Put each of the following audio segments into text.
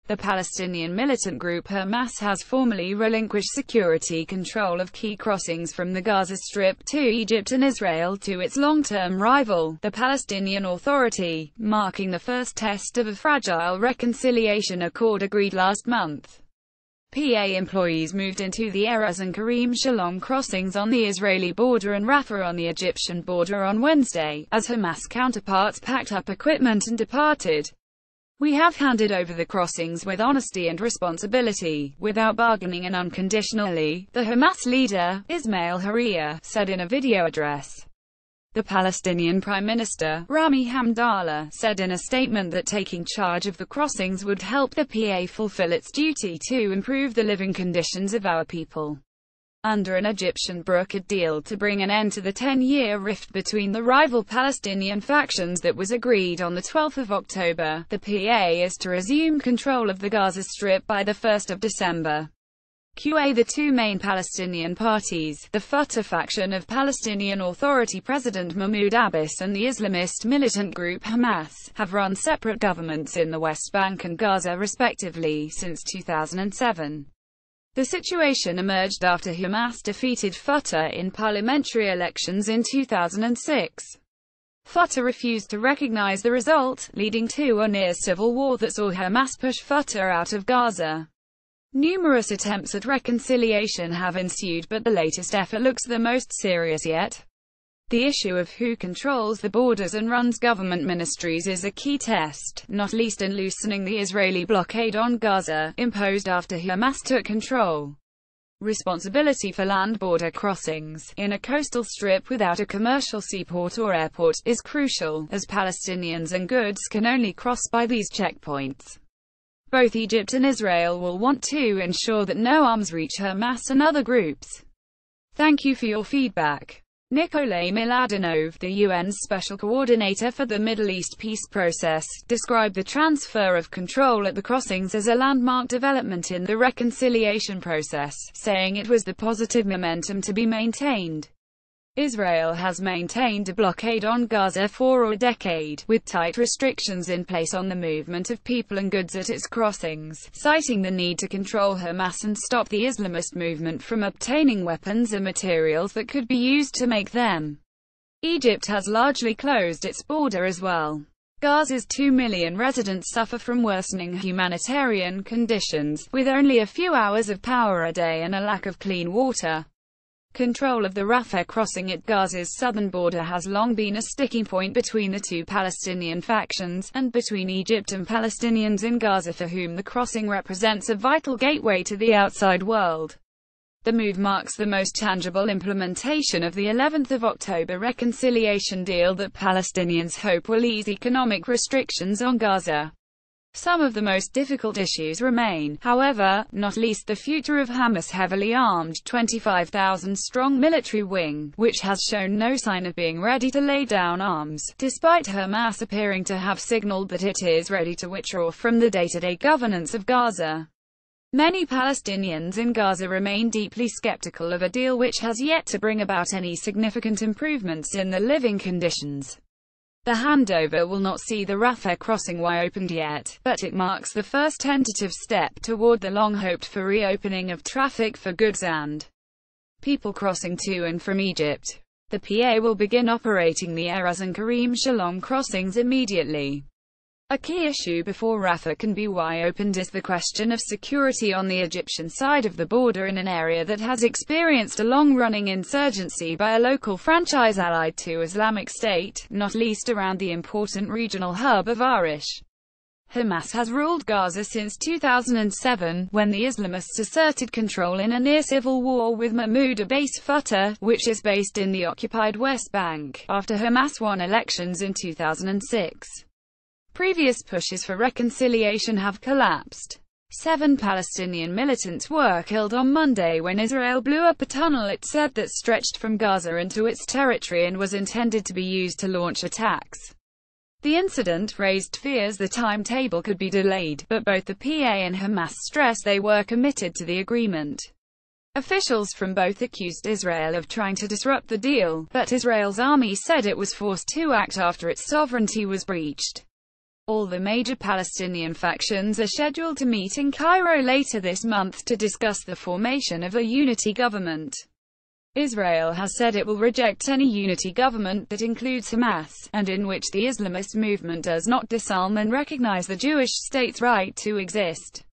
The Palestinian militant group Hamas has formally relinquished security control of key crossings from the Gaza Strip to Egypt and Israel to its long-term rival, the Palestinian Authority, marking the first test of a fragile reconciliation accord agreed last month. PA employees moved into the Erez and Karim Shalom crossings on the Israeli border and Rafah on the Egyptian border on Wednesday, as Hamas counterparts packed up equipment and departed. "We have handed over the crossings with honesty and responsibility, without bargaining and unconditionally," the Hamas leader, Ismail Haniyeh, said in a video address. The Palestinian Prime Minister, Rami Hamdallah, said in a statement that taking charge of the crossings would help the PA fulfill its duty to improve the living conditions of our people. Under an Egyptian-brokered deal to bring an end to the 10-year rift between the rival Palestinian factions that was agreed on 12 October, the PA is to resume control of the Gaza Strip by 1 December. The two main Palestinian parties, the Fatah faction of Palestinian Authority President Mahmoud Abbas and the Islamist militant group Hamas, have run separate governments in the West Bank and Gaza respectively since 2007. The situation emerged after Hamas defeated Fatah in parliamentary elections in 2006. Fatah refused to recognize the result, leading to a near-civil war that saw Hamas push Fatah out of Gaza. Numerous attempts at reconciliation have ensued, but the latest effort looks the most serious yet. The issue of who controls the borders and runs government ministries is a key test, not least in loosening the Israeli blockade on Gaza, imposed after Hamas took control. Responsibility for land border crossings, in a coastal strip without a commercial seaport or airport, is crucial, as Palestinians and goods can only cross by these checkpoints. Both Egypt and Israel will want to ensure that no arms reach Hamas and other groups. Thank you for your feedback. Nikolay Miladinov, the UN's Special Coordinator for the Middle East peace process, described the transfer of control at the crossings as a landmark development in the reconciliation process, saying it was the positive momentum to be maintained. Israel has maintained a blockade on Gaza for a decade, with tight restrictions in place on the movement of people and goods at its crossings, citing the need to control Hamas and stop the Islamist movement from obtaining weapons and materials that could be used to make them. Egypt has largely closed its border as well. Gaza's 2 million residents suffer from worsening humanitarian conditions, with only a few hours of power a day and a lack of clean water. Control of the Rafah crossing at Gaza's southern border has long been a sticking point between the two Palestinian factions, and between Egypt and Palestinians in Gaza, for whom the crossing represents a vital gateway to the outside world. The move marks the most tangible implementation of the 11th of October reconciliation deal that Palestinians hope will ease economic restrictions on Gaza. Some of the most difficult issues remain, however, not least the future of Hamas' heavily armed 25,000-strong military wing, which has shown no sign of being ready to lay down arms, despite Hamas appearing to have signaled that it is ready to withdraw from the day-to-day governance of Gaza. Many Palestinians in Gaza remain deeply skeptical of a deal which has yet to bring about any significant improvements in the living conditions. The handover will not see the Rafah crossing opened yet, but it marks the first tentative step toward the long-hoped-for reopening of traffic for goods and people crossing to and from Egypt. The PA will begin operating the Erez and Karim Shalom crossings immediately. A key issue before Rafah can be opened is the question of security on the Egyptian side of the border in an area that has experienced a long-running insurgency by a local franchise allied to Islamic State, not least around the important regional hub of Arish. Hamas has ruled Gaza since 2007, when the Islamists asserted control in a near-civil war with Mahmoud Abbas' Fatah, which is based in the occupied West Bank, after Hamas won elections in 2006. Previous pushes for reconciliation have collapsed. 7 Palestinian militants were killed on Monday when Israel blew up a tunnel it said that stretched from Gaza into its territory and was intended to be used to launch attacks. The incident raised fears the timetable could be delayed, but both the PA and Hamas stress they were committed to the agreement. Officials from both accused Israel of trying to disrupt the deal, but Israel's army said it was forced to act after its sovereignty was breached. All the major Palestinian factions are scheduled to meet in Cairo later this month to discuss the formation of a unity government. Israel has said it will reject any unity government that includes Hamas, and in which the Islamist movement does not disarm and recognize the Jewish state's right to exist.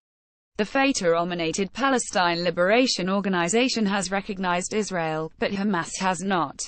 The Fatah-dominated Palestine Liberation Organization has recognized Israel, but Hamas has not.